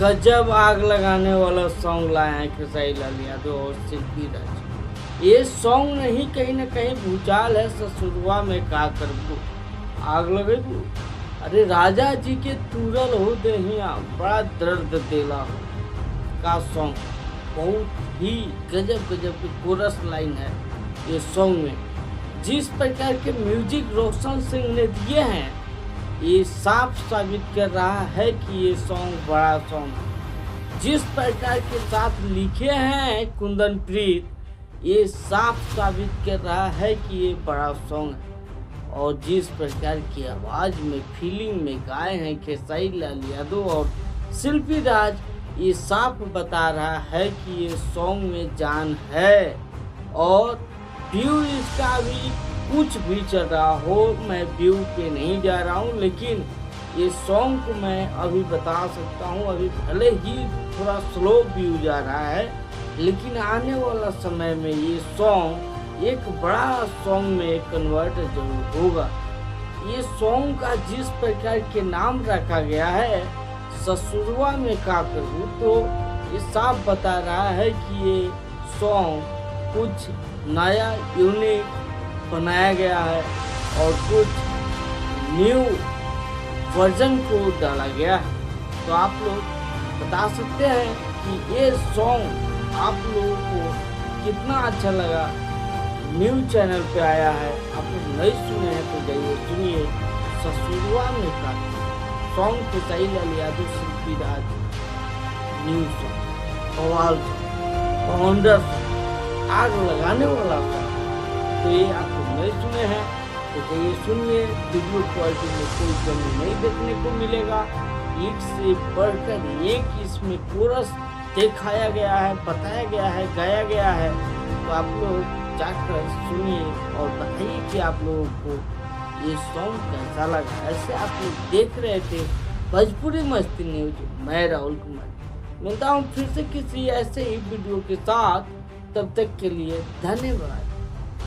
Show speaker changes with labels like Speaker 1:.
Speaker 1: गजब आग लगाने वाला सॉन्ग लाए हैं खेसारी लाल यादव और शिल्पी राज। ये सॉन्ग नहीं कहीं ना कहीं भूचाल है। ससुरवा में का करबू आग लगेबू। अरे राजा जी के तुरल हो दहिया बड़ा दर्द देला हो का सॉन्ग। बहुत ही गजब गजब की कोरस लाइन है ये सॉन्ग में। जिस प्रकार के म्यूजिक रोशन सिंह ने दिए हैं ये साफ साबित कर रहा है कि ये सॉन्ग बड़ा सॉन्ग है। जिस प्रकार के साथ लिखे हैं कुंदन प्रीत ये साफ साबित कर रहा है कि ये बड़ा सॉन्ग है। और जिस प्रकार की आवाज़ में फीलिंग में गाए हैं खेसारी लाल यादव और शिल्पी राज ये साफ बता रहा है कि ये सॉन्ग में जान है। और व्यू इसका भी कुछ भी चल रहा हो, मैं व्यू पे नहीं जा रहा हूँ, लेकिन ये सॉन्ग को मैं अभी बता सकता हूँ। अभी भले ही थोड़ा स्लो व्यू जा रहा है, लेकिन आने वाला समय में ये सॉन्ग एक बड़ा सॉन्ग में कन्वर्ट जरूर होगा। ये सॉन्ग का जिस प्रकार के नाम रखा गया है ससुरवा में का करूँ, तो ये साफ बता रहा है कि ये सॉन्ग कुछ नया यूनिक बनाया गया है और कुछ न्यू वर्जन को डाला गया है। तो आप लोग बता सकते हैं कि ये सॉन्ग आप लोगों को कितना अच्छा लगा। न्यू चैनल पे आया है, आप लोग नहीं सुने हैं तो जाइए सुनिए। ससुरवा में का सॉन्ग खेसारी लाल यादव शिल्पी राज न्यू सॉन्ग बवाल सॉन्ग आग लगाने वाला सॉन्ग। तो ये आप लोग नहीं सुने हैं तो ये सुनिए। वीडियो क्वालिटी में कोई कमी नहीं देखने को मिलेगा। एक से बढ़कर एक इसमें कोरस दिखाया गया है, बताया गया है, गाया गया है। तो आप लोग जाकर सुनिए और बताइए कि आप लोगों को ये सॉन्ग कैसा लगा। ऐसे आप लोग देख रहे थे भोजपुरी मस्ती न्यूज। मैं राहुल कुमार मिलता हूँ फिर से किसी ऐसे ही वीडियो के साथ। तब तक के लिए धन्यवाद।